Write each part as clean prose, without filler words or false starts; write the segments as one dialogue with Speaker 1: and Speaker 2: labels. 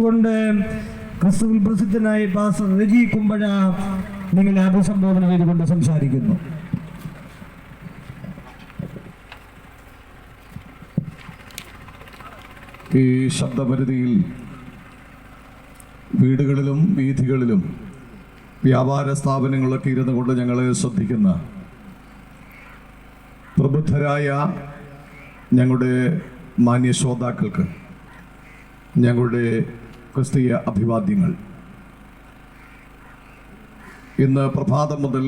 Speaker 1: കൊണ്ട് ക്രിസ്തുവിൽ പ്രസിദ്ധനായ പാസ്റ്റർ റെജി കുമ്പഴ നിങ്ങളെ അഭിസംബോധന ചെയ്തുകൊണ്ട് സംസാരിക്കുന്നു.
Speaker 2: ഈ ശബ്ദപരിധിയിൽ വീടുകളിലും വീഥികളിലും വ്യാപാര സ്ഥാപനങ്ങളൊക്കെ ഇരുന്നു കൊണ്ട് ഞങ്ങളെ ശ്രദ്ധിക്കുന്ന പ്രബുദ്ധരായ ഞങ്ങളുടെ മാന്യ ശ്രോതാക്കൾക്ക് ഞങ്ങളുടെ ക്രിസ്തീയ അഭിവാദ്യങ്ങൾ. ഇന്ന് പ്രഭാതം മുതൽ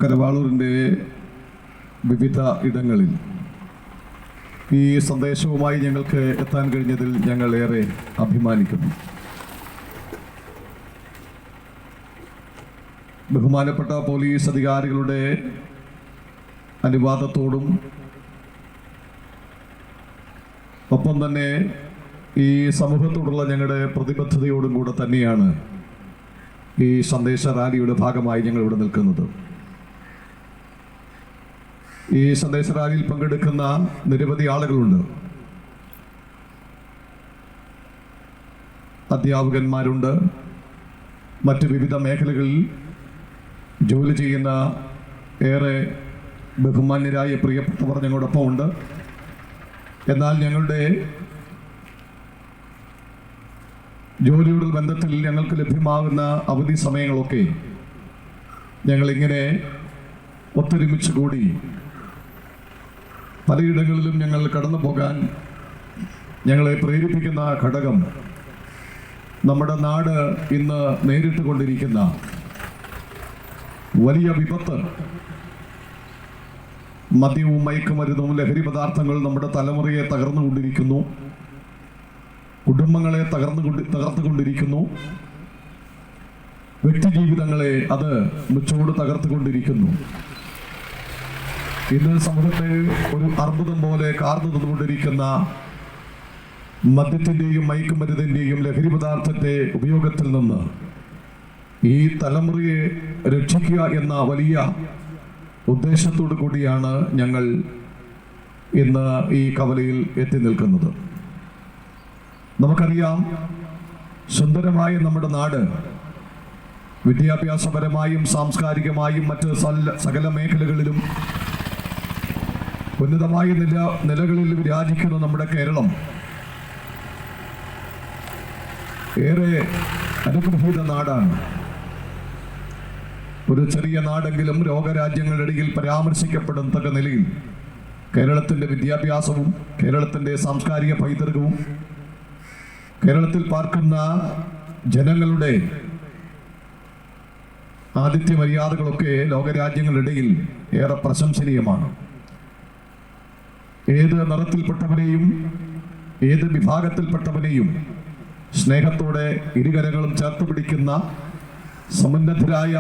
Speaker 2: കരവാളൂരിൻ്റെ വിവിധ ഇടങ്ങളിൽ ഈ സന്ദേശവുമായി ഞങ്ങൾക്ക് എത്താൻ കഴിഞ്ഞതിൽ ഞങ്ങൾ ഏറെ അഭിമാനിക്കുന്നു. ബഹുമാനപ്പെട്ട പോലീസ് അധികാരികളുടെ അനുവാദത്തോടും ഒപ്പം തന്നെ ഈ സമൂഹത്തോടുള്ള ഞങ്ങളുടെ പ്രതിബദ്ധതയോടും കൂടെ തന്നെയാണ് ഈ സന്ദേശ റാലിയുടെ ഭാഗമായി ഞങ്ങൾ ഇവിടെ നിൽക്കുന്നത്. ഈ സന്ദേശ റാലിയിൽ പങ്കെടുക്കുന്ന നിരവധി ആളുകളുണ്ട്. അധ്യാപകന്മാരുണ്ട്, മറ്റ് വിവിധ മേഖലകളിൽ ജോലി ചെയ്യുന്ന ഏറെ ബഹുമാന്യരായ പ്രിയപ്പെട്ടവർ ഞങ്ങളോടൊപ്പം ഉണ്ട്. എന്നാൽ ഞങ്ങളുടെ ജോലിയുടെ ബന്ധത്തിൽ ഞങ്ങൾക്ക് ലഭ്യമാകുന്ന അവധി സമയങ്ങളൊക്കെ ഞങ്ങളിങ്ങനെ ഒത്തൊരുമിച്ച് കൂടി പലയിടങ്ങളിലും ഞങ്ങൾ കടന്നു പോകാൻ ഞങ്ങളെ പ്രേരിപ്പിക്കുന്ന ഘടകം നമ്മുടെ നാട് ഇന്ന് നേരിട്ട് കൊണ്ടിരിക്കുന്ന വലിയ വിപത്ത്, മദ്യവും മയക്കുമരുന്നും ലഹരി പദാർത്ഥങ്ങൾ നമ്മുടെ തലമുറയെ തകർന്നുകൊണ്ടിരിക്കുന്നു, കുടുംബങ്ങളെ തകർത്തുകൊണ്ടിരിക്കുന്നു, വ്യക്തിജീവിതങ്ങളെ അത് മുച്ചോട് തകർത്തുകൊണ്ടിരിക്കുന്നു. ഇന്ന് സമൂഹത്തെ ഒരു അർബുദം പോലെ കാർന്നു തന്നുകൊണ്ടിരിക്കുന്ന മദ്യത്തിൻ്റെയും മയക്കുമരുന്നിൻ്റെയും ലഹരി പദാർത്ഥത്തെ ഉപയോഗത്തിൽ നിന്ന് ഈ തലമുറയെ രക്ഷിക്കുക എന്ന വലിയ ഉദ്ദേശത്തോടു കൂടിയാണ് ഞങ്ങൾ ഇന്ന് ഈ കവലയിൽ എത്തി നിൽക്കുന്നത്. നമുക്കറിയാം, സുന്ദരമായ നമ്മുടെ നാട് വിദ്യാഭ്യാസപരമായും സാംസ്കാരികമായും മറ്റ് സകല മേഖലകളിലും ഉന്നതമായ നിലകളിൽ വിരാജിക്കുന്ന നമ്മുടെ കേരളം ഏറെ അനുഗ്രഹീത നാടാണ്. ഒരു ചെറിയ നാടെങ്കിലും ലോകരാജ്യങ്ങളുടെ ഇടയിൽ പരാമർശിക്കപ്പെടുന്ന നിലയിൽ കേരളത്തിൻ്റെ വിദ്യാഭ്യാസവും കേരളത്തിൻ്റെ സാംസ്കാരിക പൈതൃകവും കേരളത്തിൽ പാർക്കുന്ന ജനങ്ങളുടെ ആതിഥ്യ മര്യാദകളൊക്കെ ലോകരാജ്യങ്ങളുടെ ഇടയിൽ ഏറെ പ്രശംസനീയമാണ്. ഏത് നിറത്തിൽപ്പെട്ടവനെയും ഏത് വിഭാഗത്തിൽപ്പെട്ടവനെയും സ്നേഹത്തോടെ ഇരുകരങ്ങളും ചേർത്ത് പിടിക്കുന്ന സമുന്നതരായ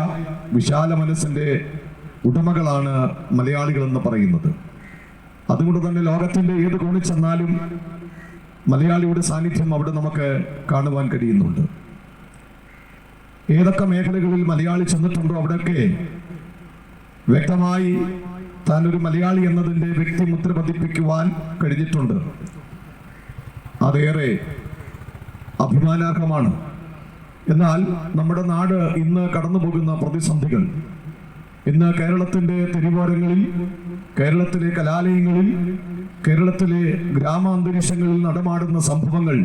Speaker 2: വിശാല മനസ്സിൻ്റെ ഉടമകളാണ് മലയാളികളെന്ന് പറയുന്നത്. അതുകൊണ്ട് തന്നെ ലോകത്തിൻ്റെ ഏത് കോണിൽ ചെന്നാലും മലയാളിയുടെ സാന്നിധ്യം അവിടെ നമുക്ക് കാണുവാൻ കഴിയുന്നുണ്ട്. ഏതൊക്കെ മേഖലകളിൽ മലയാളി ചെന്നിട്ടുണ്ടോ അവിടെയൊക്കെ വ്യക്തമായി താൻ ഒരു മലയാളി എന്നതിൻ്റെ വ്യക്തിമുദ്ര പതിപ്പിക്കുവാൻ കഴിഞ്ഞിട്ടുണ്ട്. അതേറെ അഭിമാനാർഹമാണ്. എന്നാൽ നമ്മുടെ നാട് ഇന്ന് കടന്നു പോകുന്ന പ്രതിസന്ധികൾ, ഇന്ന് കേരളത്തിൻ്റെ തെരുവോരങ്ങളിൽ, കേരളത്തിലെ കലാലയങ്ങളിൽ, കേരളത്തിലെ ഗ്രാമാന്തരീക്ഷങ്ങളിൽ നടമാടുന്ന സംഭവങ്ങൾ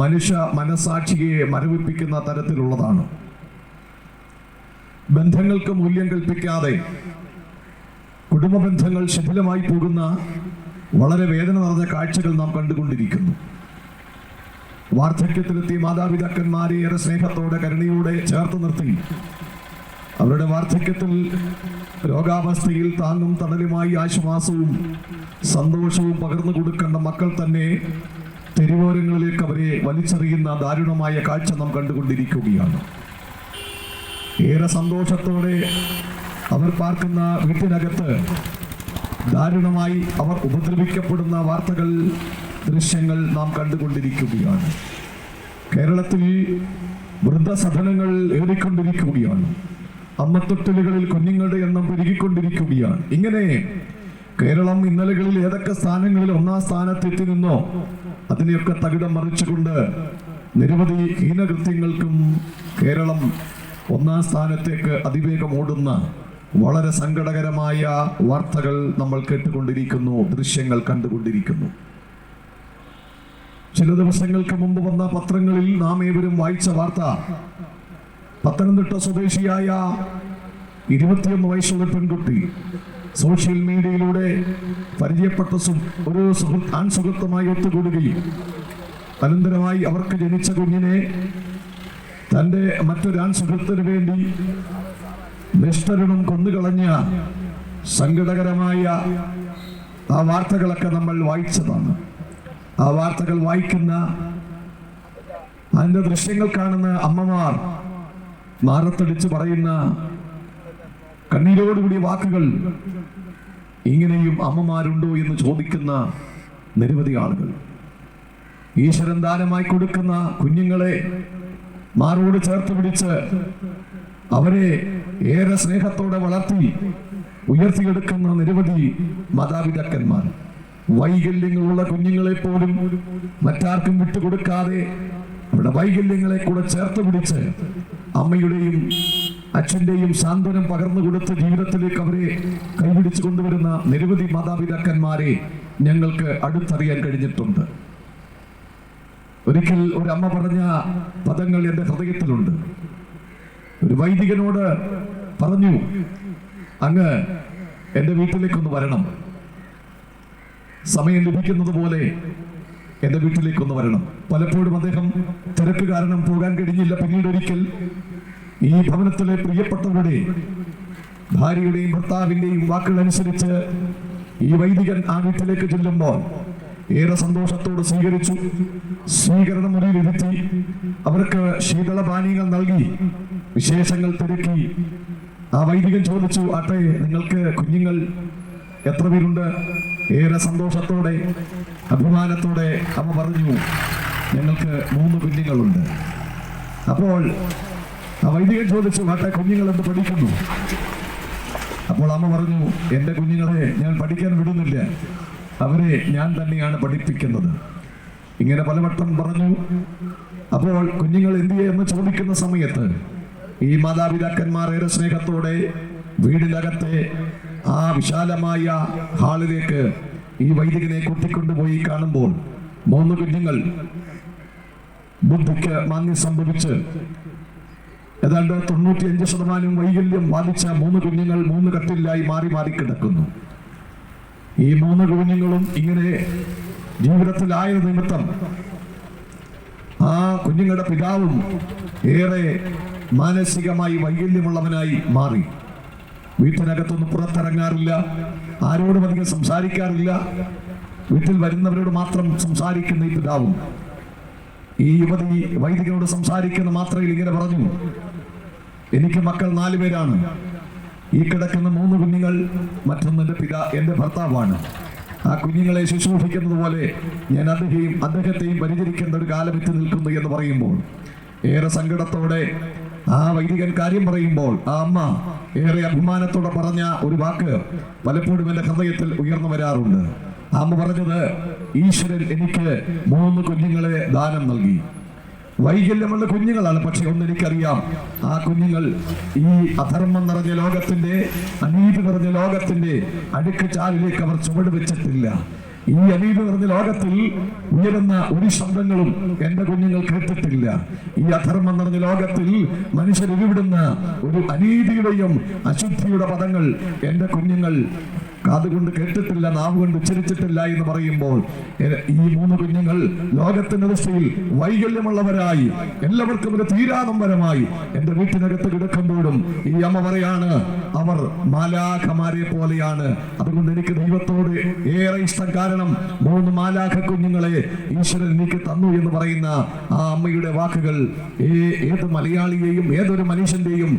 Speaker 2: മനുഷ്യ മനസാക്ഷിയെ മരവിപ്പിക്കുന്ന തരത്തിലുള്ളതാണ്. ബന്ധങ്ങൾക്ക് മൂല്യം കൽപ്പിക്കാതെ കുടുംബ ബന്ധങ്ങൾ ശിഥിലമായി പോകുന്ന വളരെ വേദന നിറഞ്ഞ കാഴ്ചകൾ നാം കണ്ടുകൊണ്ടിരിക്കുന്നു. വാർദ്ധക്യത്തിലെത്തിയ മാതാപിതാക്കന്മാരെ ഏറെ സ്നേഹത്തോടെ കരുണയോടെ ചേർത്ത് നിർത്തി അവരുടെ വാർദ്ധക്യത്തിൽ രോഗാവസ്ഥയിൽ താങ്ങും തണലുമായി ആശ്വാസവും സന്തോഷവും പകർന്നു കൊടുക്കേണ്ട മക്കൾ തന്നെ തെരുവോരങ്ങളിലേക്ക് അവരെ വലിച്ചെറിയുന്ന ദാരുണമായ കാഴ്ച നാം കണ്ടുകൊണ്ടിരിക്കുകയാണ്. ഏറെ സന്തോഷത്തോടെ അവർ പാർക്കുന്ന വീട്ടിനകത്ത് ദാരുണമായി അവർ ഉപദ്രവിക്കപ്പെടുന്ന വാർത്തകൾ, ദൃശ്യങ്ങൾ നാം കണ്ടുകൊണ്ടിരിക്കുകയാണ്. കേരളത്തിൽ വൃദ്ധസദനങ്ങൾ ഏറിക്കൊണ്ടിരിക്കുകയാണ്. അമ്മത്തൊട്ടിലുകളിൽ കുഞ്ഞുങ്ങളുടെ എണ്ണം പെരുകിക്കൊണ്ടിരിക്കുകയാണ്. ഇങ്ങനെ കേരളം ഇന്നലകളിൽ ഏതൊക്കെ സ്ഥാനങ്ങളിൽ ഒന്നാം സ്ഥാനത്തെത്തി നിന്നോ അതിനെയൊക്കെ തകിടം മറിച്ചുകൊണ്ട് നിരവധി ഹീനകൃത്യങ്ങൾക്കും കേരളം ഒന്നാം സ്ഥാനത്തേക്ക് അതിവേഗം ഓടുന്ന വളരെ സങ്കടകരമായ വാർത്തകൾ നമ്മൾ കേട്ടുകൊണ്ടിരിക്കുന്നു, ദൃശ്യങ്ങൾ കണ്ടുകൊണ്ടിരിക്കുന്നു. ചില ദിവസങ്ങൾക്ക് മുമ്പ് വന്ന പത്രങ്ങളിൽ നാം ഏവരും വായിച്ച വാർത്ത, പത്തനംതിട്ട സ്വദേശിയായ 21 വയസ്സുള്ള പെൺകുട്ടി സോഷ്യൽ മീഡിയയിലൂടെ പരിചയപ്പെട്ട ഒരു ആൺസുഹൃത്തുമായി ഒത്തുകൂടുകയും അനന്തരമായി അവർക്ക് ജനിച്ച കുഞ്ഞിനെ തൻ്റെ മറ്റൊരു ആൺസുഹൃത്തിന് വേണ്ടി നിഷ്ഠരണം കൊന്നുകളഞ്ഞ സങ്കടകരമായ ആ വാർത്തകളൊക്കെ നമ്മൾ വായിച്ചതാണ്. ആ വാർത്തകൾ വായിക്കുന്ന, അതിൻ്റെ ദൃശ്യങ്ങൾ കാണുന്ന അമ്മമാർ മാറത്തടിച്ച് പറയുന്ന കണ്ണീരോടുകൂടിയ വാക്കുകൾ, ഇങ്ങനെയും അമ്മമാരുണ്ടോ എന്ന് ചോദിക്കുന്ന നിരവധി ആളുകൾ. ഈശ്വരൻ ദാനമായി കൊടുക്കുന്ന കുഞ്ഞുങ്ങളെ മാറോട് ചേർത്ത് പിടിച്ച് അവരെ ഏറെ സ്നേഹത്തോടെ വളർത്തി ഉയർത്തിയെടുക്കുന്ന നിരവധി മാതാപിതാക്കന്മാർ, വൈകല്യങ്ങളുള്ള കുഞ്ഞുങ്ങളെ പോലും മറ്റാർക്കും വിട്ടുകൊടുക്കാതെ അവരുടെ വൈകല്യങ്ങളെ കൂടെ ചേർത്ത് പിടിച്ച് അമ്മയുടെയും അച്ഛൻ്റെയും സാന്ത്വനം പകർന്നു കൊടുത്ത് ജീവിതത്തിലേക്ക് അവരെ കൈപിടിച്ചു കൊണ്ടുവരുന്ന നിരവധി മാതാപിതാക്കന്മാരെ ഞങ്ങൾക്ക് അടുത്തറിയാൻ കഴിഞ്ഞിട്ടുണ്ട്. ഒരിക്കൽ ഒരു അമ്മ പറഞ്ഞ പദങ്ങൾ എൻ്റെ ഹൃദയത്തിലുണ്ട്. ഒരു വൈദികനോട് പറഞ്ഞു, അങ്ങ് എൻ്റെ വീട്ടിലേക്കൊന്ന് വരണം, സമയം ലഭിക്കുന്നത് പോലെ എൻ്റെ വീട്ടിലേക്കൊന്ന് വരണം. പലപ്പോഴും അദ്ദേഹം തിരക്ക് കാരണം പോകാൻ കഴിഞ്ഞില്ല. പിന്നീട് ഒരിക്കൽ ഈ ഭവനത്തിലെ പ്രിയപ്പെട്ടവരുടെ ഭാര്യയുടെയും ഭർത്താവിൻ്റെയും വാക്കുകൾ അനുസരിച്ച് ഈ വൈദികൻ ആ വീട്ടിലേക്ക് ചെല്ലുമ്പോൾ ഏറെ സന്തോഷത്തോട് സ്വീകരിച്ചു. സ്വീകരണ മുറിയിലിരുത്തി അവർക്ക് ശീതളപാനീയങ്ങൾ നൽകി വിശേഷങ്ങൾ തിരക്കി. ആ വൈദികൻ ചോദിച്ചു, ആട്ടെ, നിങ്ങൾക്ക് കുഞ്ഞുങ്ങൾ എത്ര പേരുണ്ട്? ഏറെ സന്തോഷത്തോടെ അഭിമാനത്തോടെ അമ്മ പറഞ്ഞു, ഞങ്ങൾക്ക് 3 കുഞ്ഞുങ്ങളുണ്ട്. അപ്പോൾ ആ വൈദികൻ ചോദിച്ചു, ആട്ടെ, കുഞ്ഞുങ്ങൾ എന്ത് പഠിക്കുന്നു? അപ്പോൾ അമ്മ പറഞ്ഞു, എൻ്റെ കുഞ്ഞുങ്ങളെ ഞാൻ പഠിക്കാൻ വിടുന്നില്ല, അവരെ ഞാൻ തന്നെയാണ് പഠിപ്പിക്കുന്നത്. ഇങ്ങനെ പലവട്ടം പറഞ്ഞു. അപ്പോൾ കുഞ്ഞുങ്ങൾ എന്തിയെ എന്ന് ചോദിക്കുന്ന സമയത്ത് ഈ മാതാപിതാക്കന്മാർ ഏറെ സ്നേഹത്തോടെ വീടിനകത്തെ ആ വിശാലമായ ഹാളിലേക്ക് ഈ വൈദികനെ കൂട്ടിക്കൊണ്ടുപോയി കാണുമ്പോൾ 3 കുഞ്ഞുങ്ങൾ ബുദ്ധിക്ക് മാന്യം സംഭവിച്ച് ഏതാണ്ട് 95% വൈകല്യം ബാധിച്ച 3 കുഞ്ഞുങ്ങൾ 3 കട്ടിലായി മാറി മാറി കിടക്കുന്നു. ഈ 3 കുഞ്ഞുങ്ങളും ഇങ്ങനെ ജീവിതത്തിലായ നിമിത്തം ആ കുഞ്ഞുങ്ങളുടെ പിതാവും ഏറെ മാനസികമായി വൈകല്യമുള്ളവനായി മാറി. വീട്ടിനകത്തൊന്നും പുറത്തിറങ്ങാറില്ല, ആരോടും അധികം സംസാരിക്കാറില്ല, വീട്ടിൽ വരുന്നവരോട് മാത്രം സംസാരിക്കുന്ന ഈ പിതാവും ഈ യുവതി വൈദികനോട് സംസാരിക്കുന്ന മാത്രയിൽ ഇങ്ങനെ പറഞ്ഞു, എനിക്ക് മക്കൾ 4 പേരാണ്. ഈ കിടക്കുന്ന 3 കുഞ്ഞുങ്ങൾ, മറ്റൊന്ന് എൻ്റെ ഭർത്താവാണ്. ആ കുഞ്ഞുങ്ങളെ ശുശ്രൂഷിക്കുന്നത് പോലെ ഞാൻ അദ്ദേഹത്തെയും പരിചരിക്കേണ്ട ഒരു കാലം എത്തി നിൽക്കുന്നു എന്ന് പറയുമ്പോൾ ഏറെ സങ്കടത്തോടെ ആ വൈദികൻ കാര്യം പറയുമ്പോൾ ആ അമ്മ ഏറെ അഭിമാനത്തോടെ പറഞ്ഞ ഒരു വാക്ക് പലപ്പോഴും എൻ്റെ ഹൃദയത്തിൽ ഉയർന്നു വരാറുണ്ട്. ആ അമ്മ പറഞ്ഞത്, ഈശ്വരൻ എനിക്ക് 3 കുഞ്ഞുങ്ങളെ ദാനം നൽകി. വൈകല്യമുള്ള കുഞ്ഞുങ്ങളാണ്, പക്ഷെ ഒന്നെനിക്കറിയാം, ആ കുഞ്ഞുങ്ങൾ ഈ അധർമ്മം നിറഞ്ഞ ലോകത്തിന്റെ, അനീതി നിറഞ്ഞ ലോകത്തിന്റെ അടുക്ക് ചാലിലേക്ക് അവർ ചുവട് വെച്ചിട്ടില്ല. ഈ അനീതി നിറഞ്ഞ ലോകത്തിൽ ഉയരുന്ന ഒരു ശബ്ദങ്ങളും എൻ്റെ കുഞ്ഞുങ്ങൾ കേട്ടിട്ടില്ല. ഈ അധർമ്മം നിറഞ്ഞ ലോകത്തിൽ മനുഷ്യർ ഉരുവിടുന്ന ഒരു അനീതിയുടെയും അശുദ്ധിയുടെ പദങ്ങൾ എൻ്റെ കുഞ്ഞുങ്ങൾ കാതുകൊണ്ട് കേട്ടിട്ടില്ല, നാവ് കൊണ്ട് ഉച്ചരിച്ചിട്ടില്ല എന്ന് പറയുമ്പോൾ ഈ 3 കുഞ്ഞുങ്ങൾ ലോകത്തിന്റെ ദൃഷ്ടിയിൽ വൈകല്യമുള്ളവരായി, എല്ലാവർക്കും ഒരു തീരാനമ്പരമായി എൻ്റെ വീട്ടിനകത്ത് കിടക്കുമ്പോഴും ഈ അമ്മ പറയാണ്, അവർ മാലാഖമാരെ പോലെയാണ്. അതുകൊണ്ട് എനിക്ക് ദൈവത്തോട് ഏറെ ഇഷ്ടം. കാരണം 3 മാലാഖ കുഞ്ഞുങ്ങളെ ഈശ്വരൻ എനിക്ക് തന്നു എന്ന് പറയുന്ന ആ അമ്മയുടെ വാക്കുകൾ ഏത് മലയാളിയെയും ഏതൊരു മനുഷ്യന്റെയും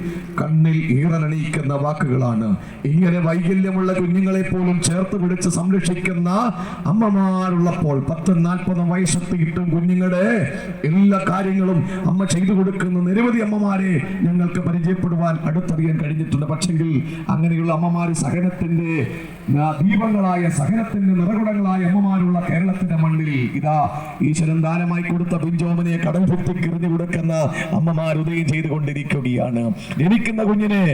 Speaker 2: കണ്ണിൽ ഈറനണിയിക്കുന്ന വാക്കുകളാണ്. ഇങ്ങനെ വൈകല്യമുള്ള കുഞ്ഞുങ്ങളെ കുഞ്ഞുങ്ങളെ പോലും ചേർത്ത് പിടിച്ച് സംരക്ഷിക്കുന്ന അമ്മമാരുള്ളപ്പോൾ 10-40 വയസ്സെത്തിയിട്ടും കുഞ്ഞുങ്ങളുടെ എല്ലാ കാര്യങ്ങളും അമ്മ ചെയ്തു കൊടുക്കുന്ന നിരവധി അമ്മമാരെ ഞങ്ങൾക്ക് പരിചയപ്പെടുവാൻ അടുത്തറിയാൻ കഴിഞ്ഞിട്ടുണ്ട്. പക്ഷെങ്കിൽ അങ്ങനെയുള്ള അമ്മമാര് സഹനത്തിന്റെ ദീപങ്ങളായ, സഹനത്തിന്റെ നിറകുടങ്ങളായ അമ്മമാരുള്ള കേരളത്തിന്റെ മണ്ണിൽ ഇതാ ഈശ്വരൻ ദാനമായി കൊടുത്ത പിഞ്ചോമനെ കടൽ ഭിത്തിക്ക് എറിഞ്ഞു കൊടുക്കുന്ന അമ്മമാർ ഉദയം ചെയ്തുകൊണ്ടിരിക്കുകയാണ്. ജനിക്കുന്ന കുഞ്ഞിനെ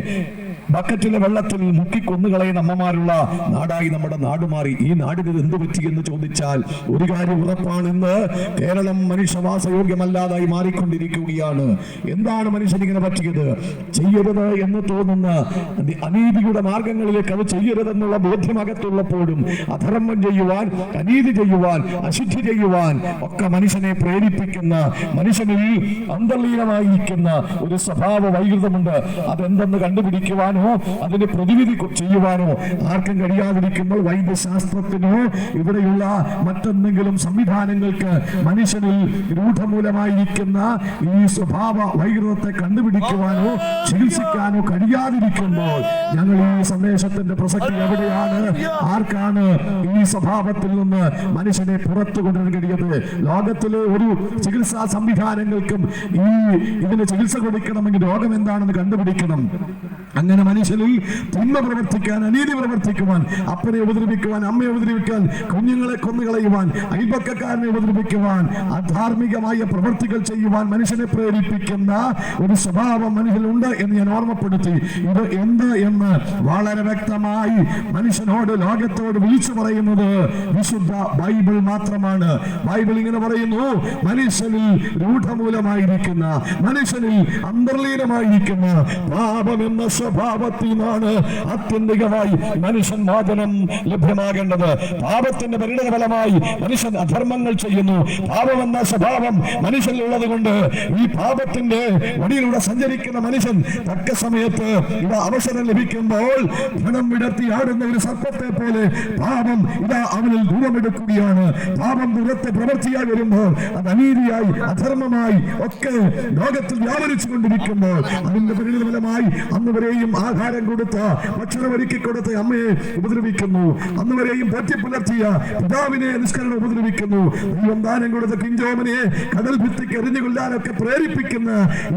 Speaker 2: ബക്കറ്റിലെ വെള്ളത്തിൽ മുക്കി കൊന്നുകളയുന്ന അമ്മമാരുള്ള നാടായി നമ്മുടെ നാട് മാറി. ഈ നാടിന് എന്ത് പറ്റി എന്ന് ചോദിച്ചാൽ ഒരു കാര്യം ഉറപ്പാണ്, ഇന്ന് കേരളം മനുഷ്യവാസയോഗ്യമല്ലാതായി മാറിക്കൊണ്ടിരിക്കുകയാണ്. എന്താണ് മനുഷ്യൻ ഇങ്ങനെ പറ്റിയത്? ചെയ്യരുത് എന്ന് തോന്നുന്ന അനീതിയുടെ മാർഗങ്ങളിലേക്ക് അത് ചെയ്യരുതെന്നുള്ള ബോധ്യമകത്തുള്ളപ്പോഴും അധർമ്മം ചെയ്യുവാൻ, അനീതി ചെയ്യുവാൻ, അശുദ്ധി ചെയ്യുവാൻ ഒക്കെ മനുഷ്യനെ പ്രേരിപ്പിക്കുന്ന, മനുഷ്യനിൽ അന്തർലീനമായിരിക്കുന്ന ഒരു സ്വഭാവ വൈകൃതമുണ്ട്. അതെന്തെന്ന് കണ്ടുപിടിക്കുവാൻ അതിന് പ്രതിവിധി ചെയ്യുവാനോ ആർക്കും കഴിയാതിരിക്കുമ്പോൾ വൈദ്യശാസ്ത്രത്തിനോ ഇവിടെയുള്ള മറ്റെന്തെങ്കിലും സംവിധാനങ്ങൾക്ക് മനുഷ്യനിൽ രൂഢമൂലമായിരിക്കുന്ന ഈ സ്വഭാവ വൈകൃതത്തെ കണ്ടുപിടിക്കുവാനോ ചികിത്സിക്കാനോ കഴിയാതിരിക്കുമ്പോൾ ഞങ്ങൾ ഈ സന്ദേശത്തിന്റെ പ്രസക്തി എവിടെയാണ്? ആർക്കാണ് ഈ സ്വഭാവത്തിൽ നിന്ന് മനുഷ്യനെ പുറത്തു കൊണ്ടുവരാൻ കഴിയത്? ലോകത്തിലെ ഒരു ചികിത്സാ സംവിധാനങ്ങൾക്കും ഇതിന് ചികിത്സ കൊടുക്കണമെങ്കിൽ രോഗം എന്താണെന്ന് കണ്ടുപിടിക്കണം. അങ്ങനെ മനുഷ്യനിൽ തിന്മ പ്രവർത്തിക്കാൻ, അനീതി പ്രവർത്തിക്കുവാൻ, അപ്പനെ ഉപദ്രവിക്കുവാൻ, അമ്മയെ ഉപദ്രവിക്കാൻ, കുഞ്ഞുങ്ങളെ കൊന്നുകളയുവാൻ, അയൽപക്കക്കാരനെ ഉപദ്രവിക്കുവാൻ, അധാർമികമായ പ്രവർത്തികൾ ചെയ്യുവാൻ മനുഷ്യനെ പ്രേരിപ്പിക്കുന്ന ഒരു സ്വഭാവം മനുഷ്യനുണ്ട് എന്ന് ഞാൻ ഓർമ്മപ്പെടുത്തി. ഇത് എന്ത് എന്ന് വളരെ വ്യക്തമായി മനുഷ്യനോട്, ലോകത്തോട് വിളിച്ചു പറയുന്നത് വിശുദ്ധ ബൈബിൾ മാത്രമാണ്. ബൈബിൾ ഇങ്ങനെ പറയുന്നു, മനുഷ്യനിൽ രൂഢമൂലമായിരിക്കുന്ന, മനുഷ്യനിൽ അന്തർലീനമായിരിക്കുന്ന പാപം എന്ന സ്വഭാവത്തിൽ നിന്നാണ് ആത്യന്തികമായി മനുഷ്യൻ മോചനം ലഭ്യമാകേണ്ടത്. പാപത്തിന്റെ പരിണതഫലമായി മനുഷ്യൻ അധർമ്മങ്ങൾ ചെയ്യുന്നു. പാപം എന്ന സ്വഭാവം മനുഷ്യനിലുള്ളത് കൊണ്ട് ഈ പാപത്തിന്റെ വഴിയിലൂടെ സഞ്ചരിക്കുന്ന മനുഷ്യൻ തക്ക സമയത്ത് ഇവ അവസരം ലഭിക്കുമ്പോൾ ധനം വിടർത്തി ആടുന്ന ഒരു സർപ്പത്തെ പോലെ പാപം ഇതാ അവനിൽ രൂപമെടുക്കുകയാണ്. പാപം ദുരത്തെ പ്രവൃത്തിയായി വരുമ്പോൾ അത് അനീതിയായി, അധർമ്മമായി ഒക്കെ ലോകത്തിൽ വ്യാപരിച്ചു കൊണ്ടിരിക്കുമ്പോൾ അതിന്റെ പരിണതഫലമായി അന്നുവരെയും ആഹാരം കൊടുത്ത, ഭക്ഷണം ഒരുക്കി കൊടുത്ത അമ്മയെ ഉപദ്രവിക്കുന്നു. അന്നുവരെയും പോറ്റി പുലർത്തിയ പിതാവിനെ നിഷ്കരണം ഉപദ്രവിക്കുന്നു. ദൈവം ദാനം കൊടുത്ത കിഞ്ചോമനെ കടൽ ഭിത്തിക്ക് എറിഞ്ഞു കൊല്ലാനൊക്കെ പ്രേരിപ്പിക്കുന്ന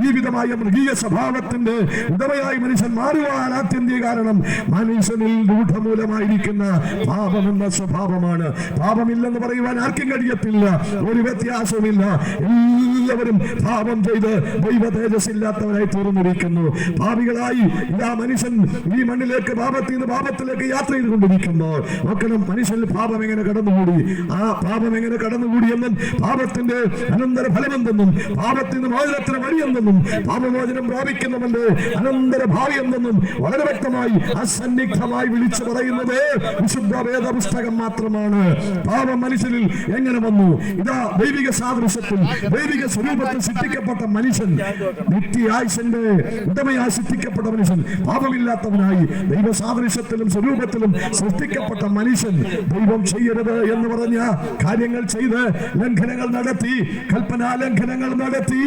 Speaker 2: ഈ വിധമായ മൃഗീയ സ്വഭാവത്തിന്റെ ഉടമയായി മനുഷ്യൻ മാറുവാൻ ആത്യന്തിക കാരണം മനുഷ്യനിൽ രൂഢമൂലമായിരിക്കുന്ന പാപമെന്ന സ്വഭാവമാണ്. പാപമില്ലെന്ന് പറയുവാൻ ആർക്കും കഴിയത്തില്ല, ഒരു വ്യത്യാസവുമില്ല. എല്ലാവരും പാപം ചെയ്ത് ദൈവ തേജസ്സില്ലാത്തവരായി തീർന്നിരിക്കുന്നു. പാപികളായി ഇതാ മനുഷ്യൻ ഈ മണ്ണിലേക്ക് പാപത്തിൽ നിന്ന് പാപത്തിലേക്ക് യാത്ര ചെയ്തുകൊണ്ടിരിക്കുമ്പോൾ നോക്കണം, മനുഷ്യനിൽ പാപം എങ്ങനെ കടന്നുകൂടി, ആ പാപം എങ്ങനെ കടന്നുകൂടി എന്നും പാപത്തിന്റെ അനന്തര ഫലമെന്തെന്നും പാപത്തിൽ നിന്ന് മോചനത്തിന് വഴിയെന്തെന്നും പാപമോചനം പ്രാപിക്കുന്നവന്റെ അനന്തര ഭാവി എന്തെന്നും വളരെ വ്യക്തമായി അസന്നിഗ്ധമായി വിളിച്ചു പറയുന്നത് വിശുദ്ധ വേദ പുസ്തകം മാത്രമാണ്. പാപം മനുഷ്യനിൽ എങ്ങനെ വന്നു? ഇതാ ദൈവിക സാദൃശ്യത്തിൽ, ദൈവിക സ്വരൂപത്തിൽ സൃഷ്ടിക്കപ്പെട്ട മനുഷ്യൻ, നിത്യായുസിന്റെ ഉടമയായി സൃഷ്ടിക്കപ്പെട്ട മനുഷ്യൻ, പാപമില്ലാത്തവനായി ദൈവ സാദൃശ്യത്തിലും സ്വരൂപത്തിലും സൃഷ്ടിക്കപ്പെട്ട മനുഷ്യൻ ദൈവം ചെയ്യരുത് എന്ന് പറഞ്ഞ കാര്യങ്ങൾ ചെയ്ത് ലംഘനങ്ങൾ നടത്തി, കൽപ്പനാ ലംഘനങ്ങൾ നടത്തി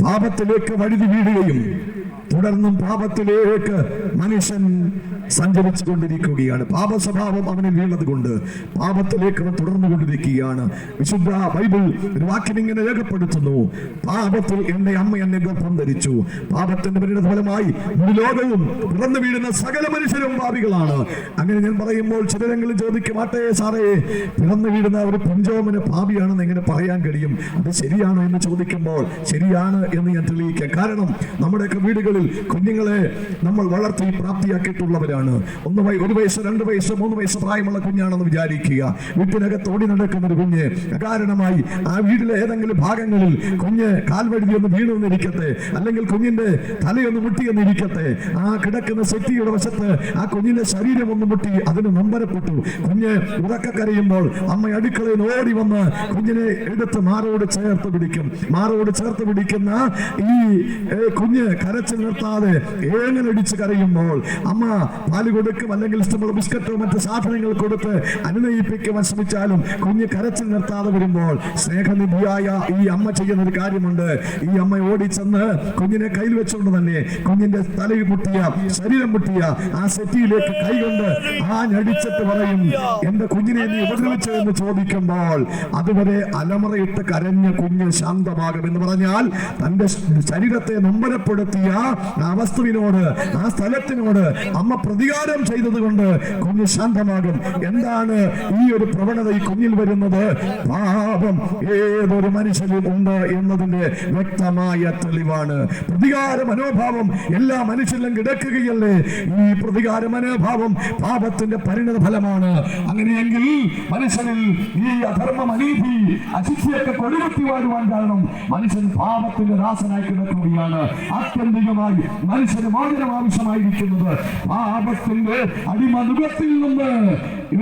Speaker 2: പാപത്തിലേക്ക് വഴുതി വീഴുകയും തുടർന്നും പാപത്തിലേക്ക് മനുഷ്യൻ സഞ്ചരിച്ചു കൊണ്ടിരിക്കുകയാണ്. പാപസ്വഭാവം അവന് വീണത് കൊണ്ട് പാപത്തിലേക്ക് അവൻ തുടർന്നു കൊണ്ടിരിക്കുകയാണ്. വിശുദ്ധ ബൈബിൾ ഒരു വാക്യം ഇങ്ങനെ രേഖപ്പെടുത്തുന്നു, പാപത്തിൽ എന്റെ അമ്മ എന്നെ ഗർഭം ധരിച്ചു. പാപത്തിന്റെ പരിണത ഫലമായി ലോകവും പിറന്നു വീഴുന്ന സകല മനുഷ്യരും പാപികളാണ്. അങ്ങനെ ഞാൻ പറയുമ്പോൾ ചിലരെങ്കിലും ചോദിക്കും, ആട്ടെ സാറേ, പിറന്നു വീഴുന്ന ഒരു പിഞ്ചോമന് പാപിയാണെന്ന് എങ്ങനെ പറയാൻ കഴിയും? അത് ശരിയാണോ എന്ന് ചോദിക്കുമ്പോൾ ശരിയാണ് എന്ന് ഞാൻ തെളിയിക്കാം. കാരണം നമ്മുടെയൊക്കെ വീടുകളിൽ കുഞ്ഞുങ്ങളെ നമ്മൾ വളർത്തി പ്രാപ്തിയാക്കിയിട്ടുള്ളവരാണ്. 1 വയസ്സ് 2 വയസ്സ് 3 വയസ്സ് പ്രായമുള്ള കുഞ്ഞാണെന്ന് വിചാരിക്കുക. വീട്ടിനകത്ത് ഓടി നടക്കുന്ന ഒരു കുഞ്ഞ് അകാരണമായി ആ വീട്ടിലെ ഏതെങ്കിലും ഭാഗങ്ങളിൽ കുഞ്ഞ് കാൽവഴുതി ഒന്ന് വീണെന്നിരിക്കട്ടെ, അല്ലെങ്കിൽ കുഞ്ഞിന്റെ തലയൊന്ന് മുട്ടിയെന്നിരിക്കട്ടെ, ആ കിടക്കുന്ന സെറ്റിയുടെ വശത്ത് ആ കുഞ്ഞിന്റെ ശരീരം ഒന്ന് മുട്ടി അതിന് നൊമ്പരപ്പെട്ടു. കുഞ്ഞ് ഉറക്ക കരയുമ്പോൾ അമ്മ അടുക്കളയിൽ ഓടി വന്ന് കുഞ്ഞിനെ എടുത്ത് മാറോട് ചേർത്ത് പിടിക്കും. മാറോട് ചേർത്ത് പിടിക്കുന്ന ഈ കുഞ്ഞ് കരച്ചിൽ നിർത്താതെ ഏങ്ങനടിച്ച് കരയുമ്പോൾ അമ്മ പാല് കൊടുക്കും, അല്ലെങ്കിൽ ഇഷ്ടമുള്ള ബിസ്ക്കറ്റോ മറ്റു സാധനങ്ങൾ കൊടുത്ത് അനുനയിപ്പിക്കുവാൻ ശ്രമിച്ചാലും കുഞ്ഞ് കരച്ചിൽ നിർത്താതെ വരുമ്പോൾ സ്നേഹനിധിയായ ഈ അമ്മ ചെയ്യുന്ന ഒരു കാര്യമുണ്ട്. ഈ അമ്മ ഓടിച്ചെന്ന് കുഞ്ഞിനെ കയ്യിൽ വെച്ചുകൊണ്ട് തന്നെ കുഞ്ഞിന്റെ തലയിൽ മുട്ടിയ, ശരീരം മുട്ടിയ ആ സെറ്റിയിലേക്ക് കൈകൊണ്ട് ആഞ്ഞടിച്ചിട്ട് പറയും, എന്റെ കുഞ്ഞിനെ നീ ഉപദ്രവിച്ചു എന്ന് ചോദിക്കുമ്പോൾ അതുവരെ അലമുറയിട്ട് കരഞ്ഞ കുഞ്ഞ് ശാന്തമാകും. എന്ന് പറഞ്ഞാൽ തന്റെ ശരീരത്തെ നൊമ്പരപ്പെടുത്തിയ ആ വസ്തുവിനോട്, ആ സ്ഥലത്തിനോട് അമ്മ പ്രതികാരം ചെയ്തത് കൊണ്ട് കുഞ്ഞ് ശാന്തമാകും. എന്താണ് ഈ ഒരു പ്രവണത ഈ കുഞ്ഞിൽ വരുന്നത്? പാപം ഏതൊരു മനുഷ്യനും ഉണ്ട് എന്നതിന്റെ വ്യക്തമായ തെളിവാണ്. പ്രതികാര മനോഭാവം എല്ലാ മനുഷ്യരിലും കിടക്കുകയല്ലേ? ഈ പ്രതികാര മനോഭാവം പാപത്തിന്റെ പരിണത ഫലമാണ്. അങ്ങനെയെങ്കിൽ മനുഷ്യനിൽ ഈ അധർമ്മം, അനീതി, അശുദ്ധിയൊക്കെ കൊടുകുത്തി വാഴുവാൻ കാരണം മനുഷ്യൻ പാപത്തിന്റെ ദാസനായി കിടക്കുകയാണ്. ആത്യന്തികമായി മനുഷ്യന് മോചനം ആവശ്യമായിരിക്കുന്നത് പാപത്തിന്റെ അടിമനുഖത്തിൽ നിന്ന്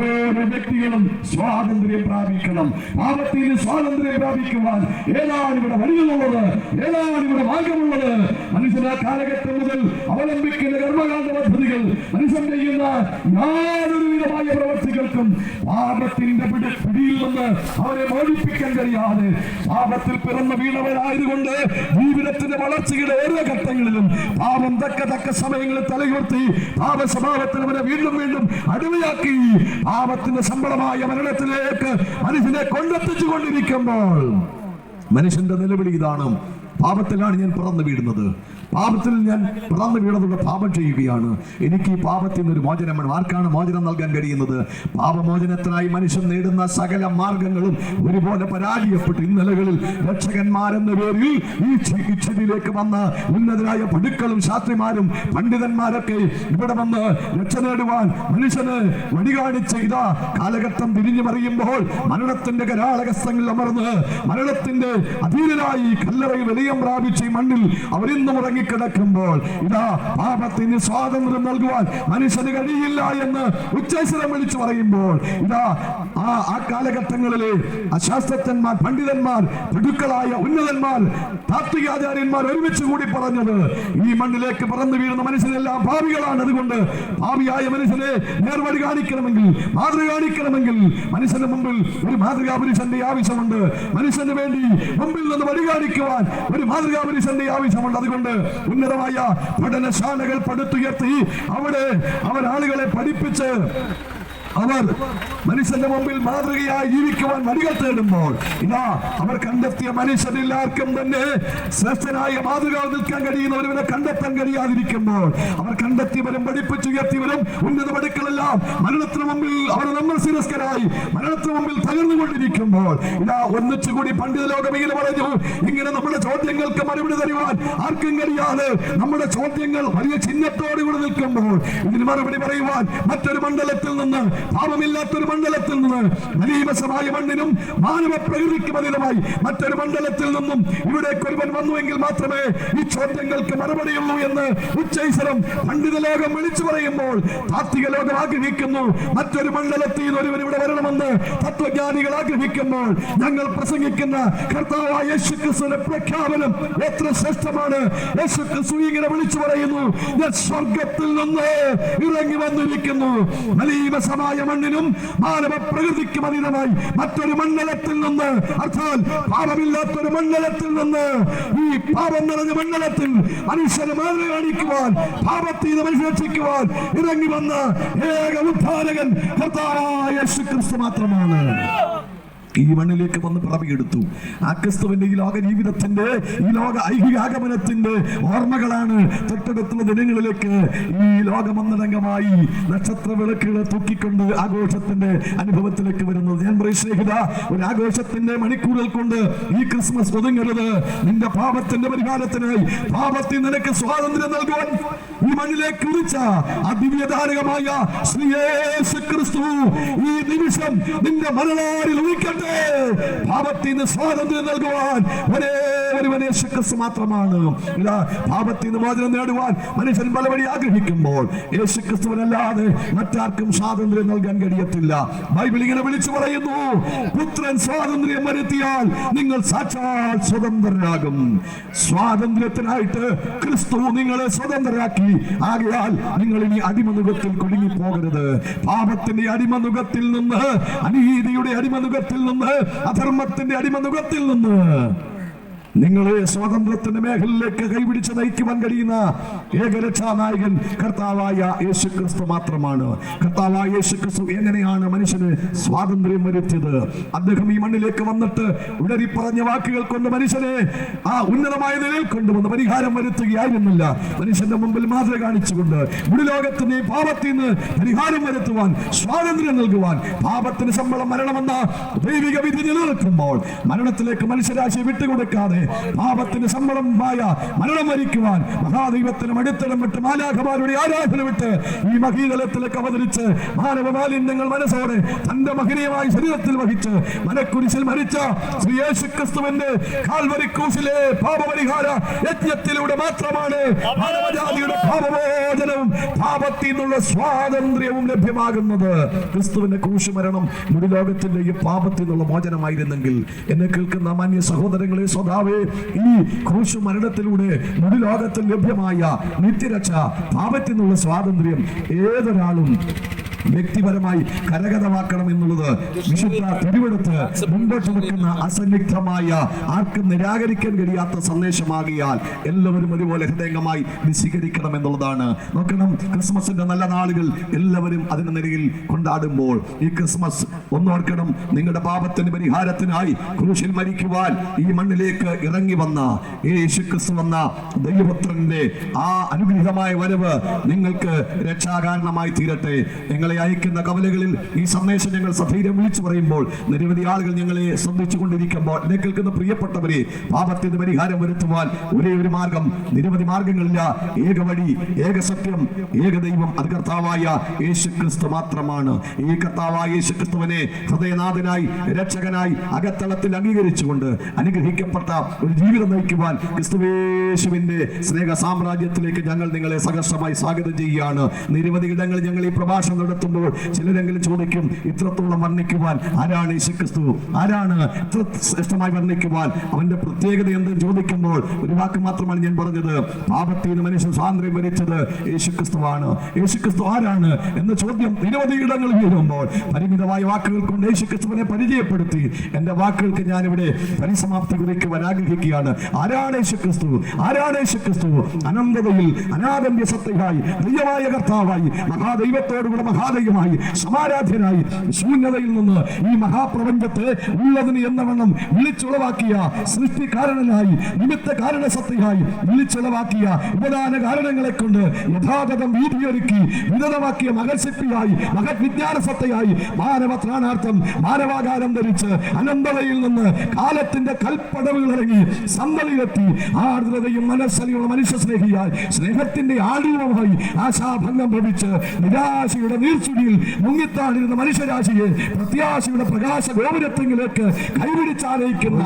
Speaker 2: ഏതൊരു വ്യക്തികളും സ്വാതന്ത്ര്യം പ്രാപിക്കണം. പാപത്തിന് സ്വാതന്ത്ര്യം പ്രാപിക്കുവാൻ ഏതാണ് ഇവിടെ വഴികളുള്ളത്? ഏതാണ് ഇവിടെ മാർഗമുള്ളത്? മനുഷ്യന്റെ കാലഘട്ടം മുതൽ അവലംബിക്കുന്ന കർമ്മകാന്ഡ പദ്ധതികൾ, മനുഷ്യൻ ചെയ്യുന്ന യാതൊരു വിധമായ പ്രവർത്തികൾക്കും പാപത്തിന്റെ പിടിയിൽ നിന്ന് അവരെ മോചിപ്പിക്കാൻ കഴിയാതെ പാപത്തിൽ പിറന്ന വീണവരായതുകൊണ്ട് ജീവിതത്തിന്റെ വളർച്ചയുടെ ഓരോ ഘട്ടങ്ങളിലും പാപം തക്ക സമയങ്ങളിൽ തലയുയർത്തി പാപ സ്വഭാവത്തിൽ അവരെ വീണ്ടും വീണ്ടും അടിമയാക്കി പാപത്തിന്റെ ശമ്പളമായ മരണത്തിലേക്ക് മനുഷ്യനെ കൊണ്ടെത്തിച്ചു കൊണ്ടിരിക്കുമ്പോൾ മനുഷ്യന്റെ നിലവിളി ഇതാണ്: പാപത്തിലാണ് ഞാൻ പിറന്നു വീഴുന്നത്, പാപത്തിൽ ഞാൻ പിറന്നു വീണതുകൊണ്ട് പാപം ചെയ്യുകയാണ്. എനിക്ക് ഈ പാപത്തിൽ നിന്നൊരു മോചനം വേണം. ആർക്കാണ് മോചനം നൽകാൻ കഴിയുന്നത്? പാപമോചനത്തിനായി മനുഷ്യൻ നേടുന്ന സകല മാർഗങ്ങളും ഒരുപോലെ പരാജയപ്പെട്ടു. ഇന്നലകളിൽ രക്ഷകന്മാരെന്ന പേരിൽ ഈ ചിരിയിലേക്ക് വന്ന ഉന്നതരായ പടുക്കളും ശാസ്ത്രിമാരും പണ്ഡിതന്മാരൊക്കെ ഇവിടെ വന്ന് രക്ഷ നേടുവാൻ മനുഷ്യന് വഴികാണിച്ച ഇതാ കാലഘട്ടം തിരിഞ്ഞു മറിയുമ്പോൾ മരണത്തിന്റെ കരാളകസ്ഥങ്ങളിൽ അമർന്ന് മരണത്തിന്റെ അധീനരായി കല്ലറയിൽ വലിയ പ്രാപിച്ച് മണ്ണിൽ അവരിന്നും ഉറങ്ങിക്കിടക്കുമ്പോൾ ഇതാ പാപത്തിന് സ്വാതന്ത്ര്യം നൽകുവാൻ മനുഷ്യന് കഴിയില്ല എന്ന് ഉച്ചസ്വരം വിളിച്ചു പറയുമ്പോൾ ഇതാ ആ കാലഘട്ടങ്ങളിലെ ശാസ്ത്രജ്ഞന്മാർ, പണ്ഡിതന്മാർ, പടുക്കളായ ഉന്നതന്മാർ, താത്വികാചാര്യന്മാർ ഒരുമിച്ച് കൂടി പറഞ്ഞത് ഈ മണ്ണിലേക്ക് പറന്നു വീഴുന്ന മനുഷ്യനെല്ലാം ഭാവികളാണ്. അതുകൊണ്ട് ഭാവിയായ മനുഷ്യനെ നേർവഴി കാണിക്കണമെങ്കിൽ, മാതൃക കാണിക്കണമെങ്കിൽ മനുഷ്യന്റെ മുമ്പിൽ ഒരു മാതൃകാ പുരുഷന്റെ ആവശ്യമുണ്ട്. മനുഷ്യന് വേണ്ടി മുമ്പിൽ നിന്ന് വഴി കാണിക്കുവാൻ ഒരു മാതൃകാ പുരുഷന്റെ ആവശ്യമുണ്ട്. അതുകൊണ്ട് ഉന്നതമായ പഠനശാലകൾ പടുത്തുയർത്തി അവിടെ അവർ ആളുകളെ പഠിപ്പിച്ച് അവർ മനുഷ്യന്റെ മുമ്പിൽ മാതൃകയായി ജീവിക്കുവാൻ വഴികൾ തേടുമ്പോൾ ഇതാ അവർ കണ്ടെത്തിയ മനുഷ്യരെല്ലാവർക്കും തന്നെ ശ്രേഷ്ഠനായ മാതൃക നിൽക്കാൻ കഴിയുന്നവരെ കണ്ടെത്താൻ കഴിയാതിരിക്കുമ്പോൾ അവർ കണ്ടെത്തിയവരും പഠിപ്പിച്ചുയർത്തിയവരും ഉന്നത പടുക്കളെല്ലാം മരണത്തിന് മുമ്പിൽ അവർ നമ്മൾ ശിരസ്കരായി മരണത്തിന് മുമ്പിൽ തകർന്നുകൊണ്ടിരിക്കുമ്പോൾ ഇതാ ഒന്നിച്ചുകൂടി പണ്ഡിത ലോകം ഇങ്ങനെ പറഞ്ഞു: ഇങ്ങനെ നമ്മുടെ ചോദ്യങ്ങൾക്ക് മറുപടി തരുവാൻ ആർക്കും കഴിയാതെ നമ്മുടെ ചോദ്യങ്ങൾ വലിയ ചിഹ്നത്തോടുകൂടി നിൽക്കുമ്പോൾ ഇതിന് മറുപടി പറയുവാൻ മറ്റൊരു മണ്ഡലത്തിൽ നിന്ന്, പാപമില്ലാത്തൊരു മണ്ഡലത്തിൽ നിന്ന്, അനീമസമായ മണ്ണിനും മാനവ പ്രകൃതിക്കും അതീതമായി മറ്റൊരു മണ്ഡലത്തിൽ നിന്നും ഇവിടേക്ക് ഒരുവൻ വന്നുവെങ്കിൽ മാത്രമേ ഈ ചോദ്യങ്ങൾക്ക് മറുപടിയുള്ളൂ എന്ന് ഉച്ചൈസരം പണ്ഡിത ലോകം വിളിച്ചു പറയുമ്പോൾ താത്വിക ലോകം ആഗ്രഹിക്കുന്നു മറ്റൊരു മണ്ഡലത്തിൽ നിന്ന് ഒരുവൻ ഇവിടെ വരണമെന്ന്. തത്വജ്ഞാനികൾ ആഗ്രഹിക്കുമ്പോൾ ഞങ്ങൾ പ്രസംഗിക്കുന്ന കർത്താവായ യേശുക്രിസ്തുവിന്റെ പ്രഖ്യാപനം എത്ര ശ്രേഷ്ഠമാണ്! യേശുക്രിസ്തു ഇങ്ങനെ വിളിച്ചു പറയുന്നു: ഞാൻ സ്വർഗത്തിൽ നിന്ന് ഇറങ്ങി വന്നിരിക്കുന്നു. അനീമസമായ മണ്ണിനും മാനവ പ്രകൃതിക്കും അതീതമായി മറ്റൊരു മണ്ഡലത്തിൽ നിന്ന്, അർത്ഥാൽ പാപമില്ലാത്തൊരു മണ്ഡലത്തിൽ നിന്ന്, ഈ പാപം നിറഞ്ഞ മണ്ഡലത്തിൽ മനുഷ്യനെ മാതൃക കാണിക്കുവാൻ, പാപത്തിൽ നിന്ന് മനുഷ്യനെ രക്ഷിക്കുവാൻ ഇറങ്ങി വന്ന ഏക ഉദ്ധാരകൻ കർത്താവായ യേശുക്രിസ്തു മാത്രമാണ്. ഈ മണ്ണിലേക്ക് വന്ന് പിറവിയെടുത്തു. ആ ക്രിസ്തുവിന്റെ ഈ ലോക ജീവിതത്തിന്റെ, ഈ ലോക ഐഹിക ആഗമനത്തിന്റെ ഓർമ്മകളാണ് തൊട്ടടുത്തുള്ള ദിനങ്ങളിലേക്ക് ഈ ലോകമൊന്നടങ്കമായി നക്ഷത്ര വിളക്കുകൾ തൂക്കിക്കൊണ്ട് ആഘോഷത്തിന്റെ അനുഭവത്തിലേക്ക് വരുന്നത്. ഞാൻ പറയും സ്നേഹിത, ഒരു ആഘോഷത്തിന്റെ മണിക്കൂറുകൾ കൊണ്ട് ഈ ക്രിസ്മസ് ഒതുങ്ങരുത്. നിന്റെ പാപത്തിന്റെ പരിഹാരത്തിനായി, പാപത്തിൽ നിനക്ക് സ്വാതന്ത്ര്യം നൽകുവാൻ ഈ മണ്ണിലേക്ക് വിളിച്ച ആ ദിവ്യധാരകമായ ശ്രീ യേശു ക്രിസ്തു ഈ നിമിഷം നിന്റെ മരണാരിൽ ഉദിക്കട്ടെ. പാപത്തിൽ നിന്ന് സ്വാതന്ത്ര്യം നൽകുവാൻ ഒരേ ഒരുവൻ യേശുക്രിസ്തു മാത്രമാണ്. ഇതാ പാപത്തിൽ നിന്ന് മോചനം നേടുവാൻ മനുഷ്യൻ പലവഴി ആഗ്രഹിക്കുമ്പോൾ യേശുക്രിസ്തുവിനല്ലാതെ മറ്റാർക്കും സ്വാതന്ത്ര്യം നൽകാൻ കഴിയത്തില്ല. ബൈബിൾ ഇങ്ങനെ വിളിച്ചു പറയുന്നു: പുത്രൻ സ്വാതന്ത്ര്യം വരുത്തിയാൽ നിങ്ങൾ സാക്ഷാൽ സ്വതന്ത്രരാകും. സ്വാതന്ത്ര്യത്തിനായിട്ട് ക്രിസ്തു നിങ്ങളെ സ്വതന്ത്രരാക്കി. ആകയാൽ നിങ്ങൾ ഇനി അടിമനുഖത്തിൽ കുടുങ്ങിപ്പോകരുത്. പാപത്തിന്റെ അടിമനുഖത്തിൽ നിന്ന്, അനീതിയുടെ അടിമനുഖത്തിൽ നിന്ന്, അധർമ്മത്തിന്റെ അടിമനുഖത്തിൽ നിന്ന് നിങ്ങളെ സ്വാതന്ത്ര്യത്തിന്റെ മേഖലയിലേക്ക് കൈപിടിച്ച് നയിക്കുവാൻ കഴിയുന്ന ഏകരക്ഷാനായകൻ കർത്താവായ യേശുക്രിസ്തു മാത്രമാണ്. കർത്താവായ യേശുക്രിസ്തു എങ്ങനെയാണ് മനുഷ്യന് സ്വാതന്ത്ര്യം വരുത്തിയത്? അദ്ദേഹം ഈ മണ്ണിലേക്ക് വന്നിട്ട് ഉടരി പറഞ്ഞ വാക്കുകൾ കൊണ്ട് മനുഷ്യനെ ആ ഉന്നതമായ നിലയിൽ കൊണ്ടുവന്ന് പരിഹാരം വരുത്തുകയായിരുന്നില്ല. മനുഷ്യന്റെ മുമ്പിൽ മാതൃക കാണിച്ചുകൊണ്ട് ഭൂലോകത്തിന്റെ പാപത്തിൽ നിന്ന് പരിഹാരം വരുത്തുവാൻ, സ്വാതന്ത്ര്യം നൽകുവാൻ, പാപത്തിന് ശമ്പളം മരണമെന്ന ദൈവിക വിധി നിലനിൽക്കുമ്പോൾ മരണത്തിലേക്ക് മനുഷ്യരാശിയെ വിട്ടുകൊടുക്കാതെ പാപത്തിന് ശമ്പളമായ മരണം വരിക്കുവാൻ മഹാദൈവത്തിനും അടിത്തളം വിട്ട് മാലാഖമാരുടെ ആരാധന വിട്ട് ഈ മഹീതലത്തിലേക്ക് അവതരിച്ച് മാനവ മാലിന്യങ്ങൾ മനസ്സോടെ തന്റെ മഹനീയമായ ശരീരത്തിൽ വഹിച്ച് മനക്കുരിശിൽ മരിച്ച ശ്രീ യേശുക്രിസ്തുവിന്റെ കാൽവരി ക്രൂശിലെ പാപപരിഹാര യജ്ഞത്തിലൂടെ മാത്രമാണ് മാനവജാതിയുടെ പാപമോചനവും പാപത്തിൽ നിന്നുള്ള സ്വാതന്ത്ര്യവും ലഭ്യമാകുന്നത്. ക്രിസ്തുവിന്റെ ക്രൂശുമരണം മുടിലോകത്തിന്റെ ഈ പാപത്തിൽ നിന്നുള്ള മോചനമായിരുന്നെങ്കിൽ, എന്നെ കേൾക്കുന്ന മാന്യ സഹോദരങ്ങളെ, സ്വഭാവ ഈ ക്രൂശു മരണത്തിലൂടെ മുഴുലോകത്തിൽ ലഭ്യമായ നിത്യരക്ഷ, പാപത്തിൽ നിന്നുള്ള സ്വാതന്ത്ര്യം ഏതൊരാളും വ്യക്തിപരമായി കരഗതമാക്കണം എന്നുള്ളത് വിശുദ്ധ തിരുവെടുത്ത് മുമ്പോട്ട് വെക്കുന്ന അസന്നിഗ്ധമായ, ആർക്കും നിരാകരിക്കാൻ കഴിയാത്ത സന്ദേശമാകിയാൽ എല്ലാവരും ഒരുപോലെ ഹൃദയംഗമായി സ്വീകരിക്കണം എന്നുള്ളതാണ്. നോക്കണം, ക്രിസ്മസിന്റെ നല്ല നാളുകൾ എല്ലാവരും അതിന് നിലയിൽ കൊണ്ടാടുമ്പോൾ ഈ ക്രിസ്മസ് ഒന്നോർക്കണം, നിങ്ങളുടെ പാപത്തിന് പരിഹാരത്തിനായി ക്രൂശിൽ മരിക്കുവാൻ ഈ മണ്ണിലേക്ക് ഇറങ്ങി വന്ന യേശുക്രിസ്തു വന്ന ദൈവപുത്രന്റെ ആ അനുഗ്രഹീതമായ വരവ് നിങ്ങൾക്ക് രക്ഷാകാരണമായി തീരട്ടെ. ഞങ്ങളെ അയക്കുന്ന കവലകളിൽ ഈ സന്ദേശം ഞങ്ങൾ സധൈര്യം വിളിച്ചു പറയുമ്പോൾ നിരവധി ആളുകൾ ഞങ്ങളെ ശ്രദ്ധിച്ചു കൊണ്ടിരിക്കുമ്പോൾ എന്നെ കേൾക്കുന്ന പ്രിയപ്പെട്ടവരെ, പാപത്തിന് പരിഹാരം വരുത്തുവാൻ ഒരേ ഒരു മാർഗം, നിരവധി മാർഗങ്ങളില്ല. ഏക വഴി, ഏക സത്യം, ഏക ദൈവം, അത് കർത്താവായ യേശുക്രിസ്തു മാത്രമാണ്. ഈ കർത്താവായ യേശുക്രിസ്തുവിനെ ഹൃദയനാഥനായി, രക്ഷകനായി അകത്തളത്തിൽ അംഗീകരിച്ചുകൊണ്ട് അനുഗ്രഹിക്കപ്പെട്ട ഒരു ജീവിതം നയിക്കുവാൻ ക്രിസ്തുവേശുവിന്റെ സ്നേഹ സാമ്രാജ്യത്തിലേക്ക് ഞങ്ങൾ നിങ്ങളെ സഹർഷമായി സ്വാഗതം ചെയ്യുകയാണ്. നിരവധി ഇടങ്ങളിൽ ഞങ്ങൾ ഈ പ്രഭാഷണം നടത്തുമ്പോൾ ചിലരെങ്കിലും ചോദിക്കും, ഇത്രത്തോളം വർണ്ണിക്കുവാൻ ആരാണ് യേശുക്രിസ്തു? ആരാണ് ഇത്ര ശ്രേഷ്ഠമായി വർണ്ണിക്കുവാൻ? അവന്റെ പ്രത്യേകത എന്തെന്ന് ചോദിക്കുമ്പോൾ ഒരു വാക്ക് മാത്രമാണ് ഞാൻ പറഞ്ഞത്. പാപത്തിൽ നിന്ന് മനുഷ്യൻ സ്വാതന്ത്ര്യം വരിച്ചത് യേശുക്രിസ്തുവാണ്. യേശുക്രിസ്തു ആരാണ് എന്ന ചോദ്യം നിരവധി ഇടങ്ങളിൽ വീഴുമ്പോൾ പരിമിതമായ വാക്കുകൾ കൊണ്ട് യേശുക്രിസ്തുവിനെ പരിചയപ്പെടുത്തി എന്റെ വാക്കുകൾക്ക് ഞാനിവിടെ പരിസമാപ്തി കുറിക്കുവാൻ ആഗ്രഹിക്കുകയാണ്. ആരാണ് യേശുക്രിസ്തു? ആരാണ് യേശുക്രിസ്തു? അനന്തതയിൽ അനാദമ്യ സത്യമായി, ദൈവമായ കർത്താവായി, മഹാദൈവത്തോടുകൂടെ മഹാദൈവമായി, സമാരാധ്യനായി, ശൂന്യതയിൽ നിന്ന് ഈ മഹാപ്രപഞ്ചത്തെ ഉള്ളതിന് എന്നവണ്ണം വിളിച്ചുളവാക്കിയ സൃഷ്ടികാരണനായി, നിമിത്ത കാരണ സത്യമായി വിളിച്ചുളവാക്കിയ ഉപദാന കാരണങ്ങളെ കൊണ്ട് യഥാതഥം വീതിയൊരുക്കി വിദതമാക്കിയ മഹർശിപ്പിയായി, മഹത് വിജ്ഞാന സത്യമായി, മാനവ ത്രാണാർത്ഥം മാനവാകാരം ധരിച്ച് അനന്തതയിൽ നിന്ന് കാലത്തിന്റെ കൽപ്പടവുകൾ ഇറങ്ങി സന്തതിയിലെത്തി ആർദ്രതയും മനസ്സലിയുള്ള മനുഷ്യ സ്നേഹിയായി, സ്നേഹത്തിന്റെ ആഴൂപമായി ആശാഭംഗം ഭവിച്ച് നിരാശയുടെ നീർച്ചുടിയിൽ മുങ്ങിത്താണിരുന്ന മനുഷ്യരാശിയെ പ്രത്യാശയുടെ പ്രകാശ ഗോപുരത്വങ്ങളിലേക്ക് കൈപിടിച്ചാലയിക്കുന്ന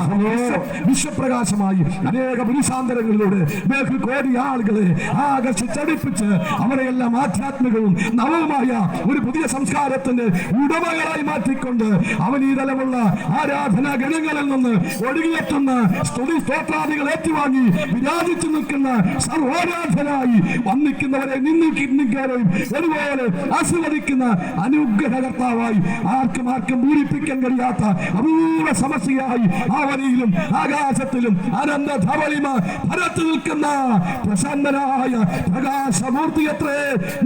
Speaker 2: വിശ്വപ്രകാശമായി അനേക പുരുഷാന്തരങ്ങളിലൂടെ ബഹുകോടി ആളുകളെ ആകർഷിച്ചടിപ്പിച്ച് അവരെയെല്ലാം ആധ്യാത്മികവും നവവുമായ ഒരു പുതിയ സംസ്കാരത്തിന്റെ ഉടമകളായി മാറ്റിക്കൊണ്ട് അവൻ ഈ തലമുള്ള ആരാധനാ ഗണങ്ങളിൽ നിന്ന് ഒഴുകിയെത്തുന്ന സ്തുതി സ്തോത്രാദികൾ ഏറ്റുവാങ്ങി വിരാജിച്ചു നിൽക്കുന്ന സർവാരാധനായി വന്നിക്കുന്നവരെ നിന്ദിക്കാരെയും ഒരുപോലെ ആശീർവദിക്കുന്ന അനുഗ്രഹകർത്താവായി ആർക്കും പൂരിപ്പിക്കാൻ കഴിയാത്ത അപൂർവ സമസ്യയായി ആവനിയിലും ആകാശത്തിലും അനന്ത ധവളിമ പരത്തു നിൽക്കുന്ന പ്രസന്നനായ പ്രകാശമൂർത്തിയത്രേ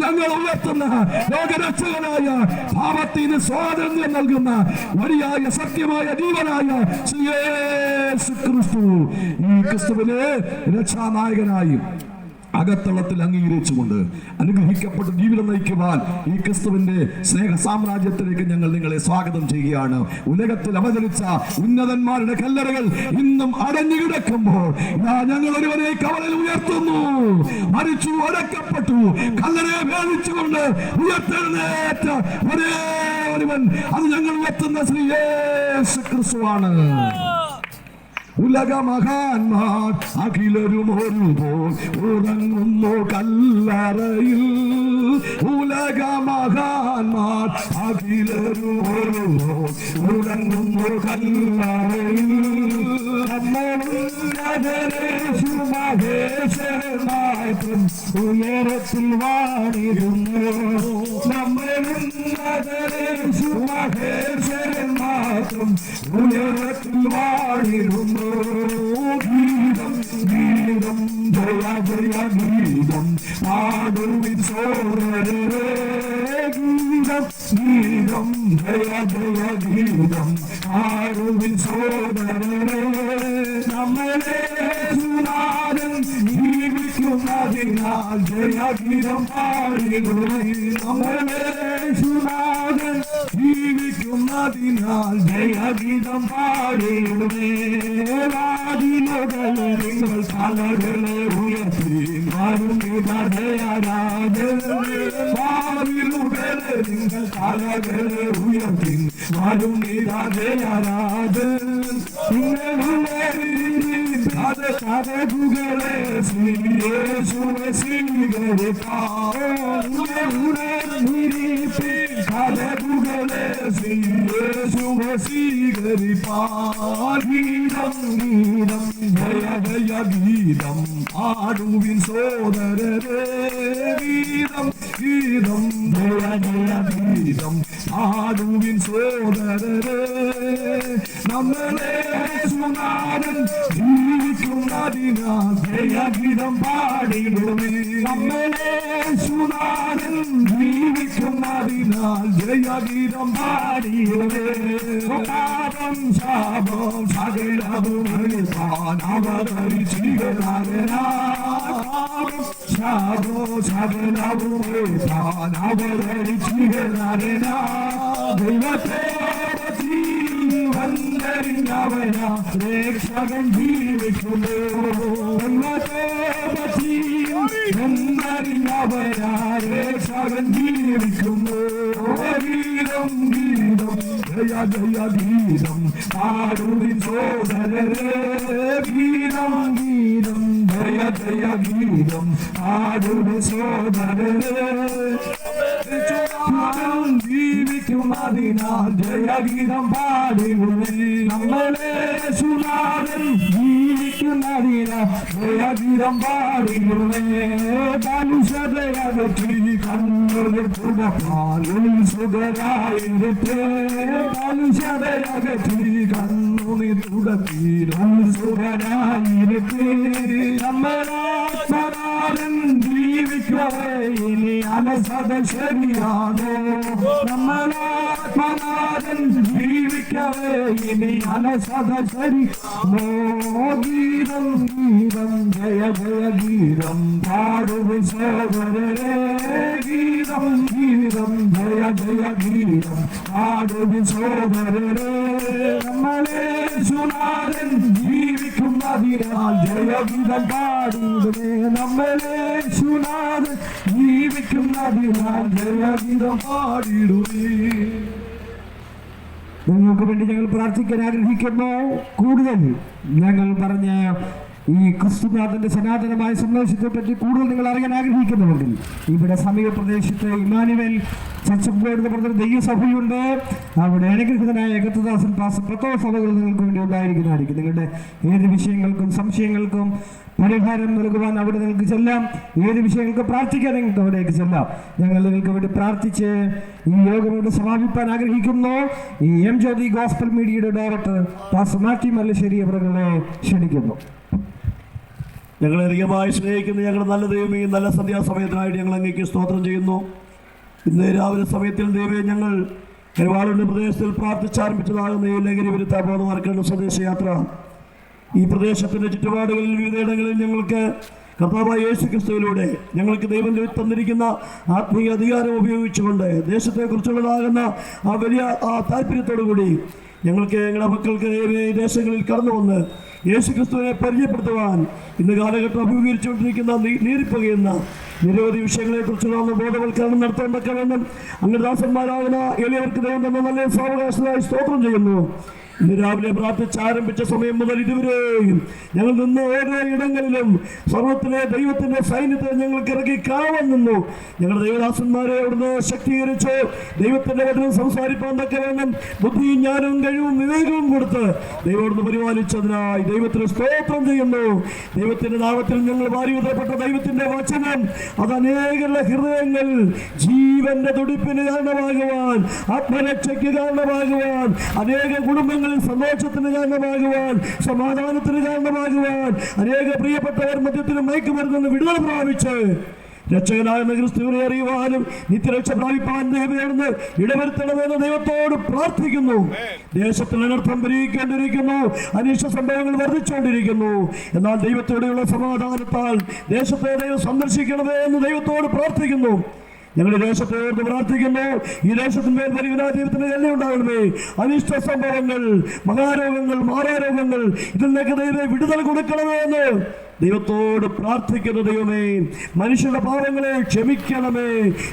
Speaker 2: ഞങ്ങൾ ഉയർത്തുന്ന ലോകരക്ഷകനായ പാപത്തിന് സ്വാതന്ത്ര്യം നൽകുന്ന വഴിയായ സത്യമായ ജീവനായ യേശു ക്രിസ്തു. ഈ ക്രിസ്തുവിനെ രക്ഷാനായകനായി അകത്തളത്തിൽ അംഗീകരിച്ചുകൊണ്ട് അനുഗ്രഹിക്കപ്പെട്ട ജീവിതം നയിക്കുവാൻ ഈ ക്രിസ്തുവിന്റെ സ്നേഹ സാമ്രാജ്യത്തിലേക്ക് ഞങ്ങൾ നിങ്ങളെ സ്വാഗതം ചെയ്യുകയാണ്. ഉലകത്തിൽ അവതരിച്ച ഉന്നതന്മാരുടെ കല്ലറകൾ ഇന്നും അടഞ്ഞു കിടക്കുമ്പോൾ ഞങ്ങൾ ഒരുവരെ കവലയിൽ ഉയർത്തുന്നു. മരിച്ചു, അടക്കപ്പെട്ടു, കല്ലറയെ വേദിച്ചുകൊണ്ട് ഉയർത്തെഴുന്നേറ്റ ഒരേ ഒരുവൻ, അത് ഞങ്ങൾ ഉയർത്തുന്ന ശ്രീ യേശു ക്രിസ്തുവാണ്. ഉലക മഹാന്മാർ അഖിലരും ഒരുപോൽ ഉറങ്ങുന്നു കല്ലറയിൽ. ഉലക മഹാന്മാർ അഖിലരും ഒരുപോൽ ഉറങ്ങുന്നു കല്ലറയിൽ.
Speaker 1: മഹേശ്വരനായിട്ടും ഉയരത്തിൽ വാണിരുന്നു. നമ്മളുന്നതരേശു മഹേശ്വരൻ മാത്രം ഉയരത്തിൽ വാണിരുന്നു. ഗീതം ഗീതം ജയ ജയ ഗീതം പാടുവിൻ സോദരരേ. ഗീതം ഗീതം ജയ ജയ ഗീതം പാടുവിൻ സോദരരേ. നമ്മളെ സുനാദൻ ജീവിക്കുന്നതിനാൽ ജയഗീതം പാടിടുവേ. നമ്മളെ സുനാദൻ ജീവിക്കുന്നതിനാൽ ജയഗീതം പാടിടുവേ. വാതിലുകളെ നിങ്ങൾ തലകളെ ഉയർത്തി വരുന്നിതയാരാധന. വാതിലുകളെ നിങ്ങൾ തലകളെ ഉയർത്തി വരുന്നിതയാരാധന. കഥകളെ യേശുവെ സ്വീകരിപ്പാടുകളെ യേശുവെ സ്വീകരിപ്പാൻ. ഗീതം ഗീതം ജയ ജയ ഗീതം പാടുവിൻ സോദരരേ. ഗീതം ഗീതം ജയ ജയ ഗീതം പാടുവിൻ സോദരരേ. നമ്മളെ സുനാദൻ ജീവിക്കുന്നതിനാൽ ജയഗീതം പാടിടുവേ. നമ്മളെ സുനാദൻ ജീവിക്കുന്നതിനാൽ ജയഗീതം പാടിടുവേ. പാപം ശാപം സകലവും അവതരിച്ചികളാകും. ശാപോ സകലവും അവതരിച്ചികളാകും. ദൈവത്തെ വന്ദരിഞ്ഞവനാ രക്ഷകൻ ജീവിക്കുന്നു. വന്ദരിഞ്ഞവനാ രക്ഷകൻ ജീവിക്കുന്നു. ഗീതം ഗീതം ജയ ജയ ഗീതം പാടുവിൻ സോദരരേ. ഗീതം ഗീതം ജയ ജയ ഗീതം പാടുവിൻ സോദരരേ. ജീവിക്കുന്നതിനാൽ ജയഗീതം പാടിടുവേ. നമ്മളെ സുനാദൻ ജീവിക്കുന്നതിനാൽ ജയഗീതം പാടിടുവേ. കലുഷതയകറ്റി കണ്ണുകൾ തുടപ്പാലിൽ സുഖരായിരുത്തേ. കലുഷതയകറ്റി കണ്ണുനിൽ തുടപ്പിലും സുഖരായിരുത്തേ. നമ്മളാത്മനാഥൻ ജീവിക്കവേ ഇനി അലസത ശരിയാണോ. നമ്മളാത്മനാഥൻ ജീവിക്കവേ ഇനി അലസത ശരിയാണോ. ഗീതം ഗീതം ജയ ജയ ഗീതം പാടുവിൻ സോദരരേ. ഗീതം ഗീതം ജയ ജയ ഗീതം പാടുവിൻ സോദരരേ. നമ്മളെ സുനാദൻ ജീവിക്കുന്നതിനാൽ ജയഗീതം പാടിടുവേ. നമ്മളെ സുനാദൻ ജീവിക്കുന്നതിനാൽ ജയഗീതം പാടിടുവേ. നിങ്ങൾക്ക് വേണ്ടി ഞങ്ങൾ പ്രാർത്ഥിക്കാൻ ആഗ്രഹിക്കുന്നു. കൂടുതൽ ഞങ്ങൾ പറഞ്ഞ ഈ ക്രിസ്തുനാഥന്റെ സനാതനമായ സന്ദേശത്തെ പറ്റി കൂടുതൽ നിങ്ങൾ അറിയാൻ ആഗ്രഹിക്കുന്നുണ്ടെങ്കിൽ ഇവിടെ സമീപ പ്രദേശത്ത് ഇമാനുവേൽ ചർച്ച് ഓഫ് ഗോഡ് എന്ന് പറഞ്ഞൊരു ദൈവസഭയുണ്ട്. അവിടെ അനുഗ്രഹിതനായ കർത്തദാസൻ പാസ്റ്റർ പ്രത്യേക സഭകൾ നിങ്ങൾക്ക് വേണ്ടി ഉണ്ടായിരിക്കുന്നതായിരിക്കും. നിങ്ങളുടെ ഏത് വിഷയങ്ങൾക്കും സംശയങ്ങൾക്കും പരിഹാരം നൽകുവാൻ അവിടെ നിങ്ങൾക്ക് ചെല്ലാം. ഏത് വിഷയങ്ങൾക്ക് പ്രാർത്ഥിക്കാൻ നിങ്ങൾക്ക് അവിടേക്ക് ചെല്ലാം. ഞങ്ങൾ നിങ്ങൾക്ക് വേണ്ടി പ്രാർത്ഥിച്ച് ഈ യോഗം ഇവിടെ സമാപിപ്പാൻ ആഗ്രഹിക്കുന്നു. ഈ എം ജ്യോതി ഗോസ്പൽ മീഡിയയുടെ ഡയറക്ടർ പാസ്റ്റർ മാത്യു മല്ലശ്ശേരി അവരെ ക്ഷണിക്കുന്നു.
Speaker 3: ഞങ്ങളെ അധികമായി സ്നേഹിക്കുന്ന ഞങ്ങളുടെ നല്ല ദൈവമേ, നല്ല സന്ധ്യാസമയത്തിനായിട്ട് ഞങ്ങൾ അങ്ങേക്ക് സ്തോത്രം ചെയ്യുന്നു. ഇന്ന് രാവിലെ സമയത്തിൽ ദൈവമേ, ഞങ്ങൾ കരുവാളുടെ പ്രദേശത്തിൽ പ്രാർത്ഥിച്ചാരംഭിച്ചതാകുന്ന ഈ ലഹരി വിരുദ്ധ ബോധവൽക്കരണ സ്വദേശയാത്ര ഈ പ്രദേശത്തിൻ്റെ ചുറ്റുപാടുകളിൽ വിവിധയിടങ്ങളിൽ ഞങ്ങൾക്ക് കർത്താവായ യേശു ക്രിസ്തുവിലൂടെ ഞങ്ങൾക്ക് ദൈവം തന്നിരിക്കുന്ന ആത്മീയ അധികാരം ഉപയോഗിച്ചുകൊണ്ട് ദേശത്തെക്കുറിച്ചുള്ളതാകുന്ന ആ വലിയ താല്പര്യത്തോടു കൂടി ഞങ്ങൾക്ക് ഞങ്ങളുടെ മക്കൾക്ക് ഈ ദേശങ്ങളിൽ കടന്നു വന്ന് യേശു ക്രിസ്തുവിനെ പരിചയപ്പെടുത്തുവാൻ ഇന്ന് കാലഘട്ടം അഭിമുഖീകരിച്ചുകൊണ്ടിരിക്കുന്ന നീറിപ്പകയുന്ന നിരവധി വിഷയങ്ങളെക്കുറിച്ചുള്ള ബോധവൽക്കരണം നടത്തേണ്ടൊക്കെ വേണം. അങ്ങനെ ദാസന്മാരാകുന്ന എളിയവർക്ക് ദൈവം തന്ന നല്ല സാവകാശമായി സ്തോത്രം ചെയ്യുന്നു. ഇന്ന് രാവിലെ പ്രാർത്ഥിച്ചാരംഭിച്ച സമയം മുതൽ ഇതുവരെയും ഞങ്ങൾ നിന്ന് ഓരോ ഇടങ്ങളിലും സർവത്തിലെ ദൈവത്തിന്റെ സൈന്യത്തെ ഞങ്ങൾക്ക് ഇറക്കി കാവൽ നിന്നു. ഞങ്ങളുടെ ദൈവദാസന്മാരെ അവിടുന്ന് ശക്തീകരിച്ചു. ദൈവത്തിന്റെ വചനം സംസാരിപ്പാൻ തക്ക വേണം ബുദ്ധിയും ജ്ഞാനവും കഴിവും വിവേകവും കൊടുത്ത് ദൈവം അവിടുന്ന് പരിപാലിച്ചതിനായി ദൈവത്തിന് സ്തോത്രം ചെയ്യുന്നു. ദൈവത്തിന്റെ നാമത്തിൽ ഞങ്ങൾ വാരിയുദ്ധപ്പെട്ട ദൈവത്തിന്റെ വചനം അത് അനേകരുടെ ഹൃദയങ്ങൾ ജീവന്റെ തുടിപ്പിന് കാരണമാകുവാൻ, ആത്മരക്ഷയ്ക്ക് കാരണമാകുവാൻ, അനേക കുടുംബങ്ങളിൽ സന്തോഷത്തിന് കാരണമാകുവാൻ, സമാധാനത്തിന് കാരണമാകുവാൻ, അനേക പ്രിയപ്പെട്ടവർ മധ്യത്തിനും മയക്കുമരുന്ന് വിടുതൽ പ്രാപിച്ച് രക്ഷകനായ ക്രിസ്തുവിനെ അറിയുവാനും നിത്യരക്ഷ പ്രാപിപ്പാൻ ദൈവമേർന്ന് ഇടവരുത്തണമെന്ന് ദൈവത്തോട് പ്രാർത്ഥിക്കുന്നു. ദേശത്തിൽ അനർത്ഥം പരിഹരിക്കേണ്ടിയിരിക്കുന്നു. അനിഷ്ട സംഭവങ്ങൾ വർദ്ധിച്ചുകൊണ്ടിരിക്കുന്നു. എന്നാൽ ദൈവത്തോടെയുള്ള സമാധാനത്താൽ ദേശത്തെ ദൈവം സന്ദർശിക്കണമേ എന്ന് ദൈവത്തോട് പ്രാർത്ഥിക്കുന്നു. ഞങ്ങളുടെ ദേശത്തെ ഓർത്ത് പ്രാർത്ഥിക്കുന്നു. ഈ ദേശത്തിന്മേൽ പരിഗണന ദൈവത്തിന് തന്നെ ഉണ്ടാകണമേ. അനിഷ്ട സംഭവങ്ങൾ, മഹാരോഗങ്ങൾ, മാറാരോഗങ്ങൾ ഇതിൽ നിന്നൊക്കെ ദൈവം വിടുതൽ കൊടുക്കണമേ എന്ന് ദൈവത്തോട് പ്രാർത്ഥിക്കുന്ന ദൈവമേ, മനുഷ്യരുടെ പാപങ്ങളെ ക്ഷമിക്കണമേ.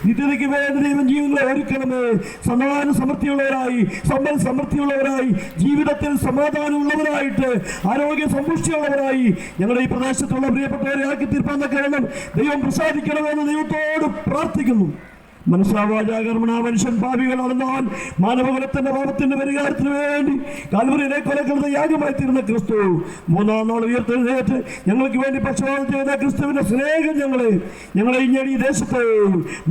Speaker 3: നിത്യതയ്ക്ക് വേണ്ടി ദൈവം ജീവങ്ങളെ ഒരുക്കണമേ. സമാധാന സമൃദ്ധിയുള്ളവരായി, സമ്പൽ സമൃദ്ധിയുള്ളവരായി, ജീവിതത്തിൽ സമാധാനമുള്ളവരായിട്ട്, ആരോഗ്യ സമ്പുഷ്ടിയുള്ളവരായി ഞങ്ങളുടെ ഈ പ്രദേശത്തുള്ള പ്രിയപ്പെട്ടവരെ ആക്കി തീർപ്പാൻ തക്കവണ്ണം ദൈവം പ്രസാദിക്കണമെന്ന് ദൈവത്തോട് പ്രാർത്ഥിക്കുന്നു. മനസ്സാവാചാകർമ്മണ മനുഷ്യൻ പാപികളാണെന്നാൽ മാനവകുലത്തിന്റെ പാപത്തിന്റെ പരിഹാരത്തിന് വേണ്ടി കാൽവറിയിലെ കൊലകളുടെ യാഗമായി തീർന്ന ക്രിസ്തു മൂന്നാം നാൾ ഉയർത്തെഴുന്നേറ്റ് ഞങ്ങൾക്ക് വേണ്ടി പക്ഷപാതം ചെയ്ത ക്രിസ്തുവിന്റെ സ്നേഹം ഞങ്ങളെ ഇഞ്ഞടി ഈ ദേശത്തെ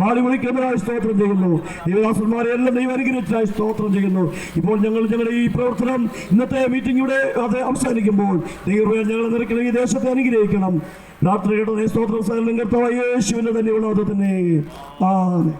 Speaker 3: മാടി വിളിക്കുന്നതായി സ്തോത്രം ചെയ്യുന്നു. ദൈവദാസന്മാരെ എല്ലാം ദൈവം അനുഗ്രഹിച്ചതായി സ്തോത്രം ചെയ്യുന്നു. ഇപ്പോൾ ഞങ്ങളുടെ ഈ പ്രവർത്തനം ഇന്നത്തെ മീറ്റിംഗിലൂടെ അത് അവസാനിക്കുമ്പോൾ ദൈവം ഞങ്ങളെ നിരക്കുന്ന ഈ ദേശത്തെ അനുഗ്രഹിക്കണം. രാത്രിയുടെ സ്തോത്രം സകലം കർത്താവായ യേശുവിന്റെ തന്നെയുള്ള അത് തന്നെ. ആമേൻ.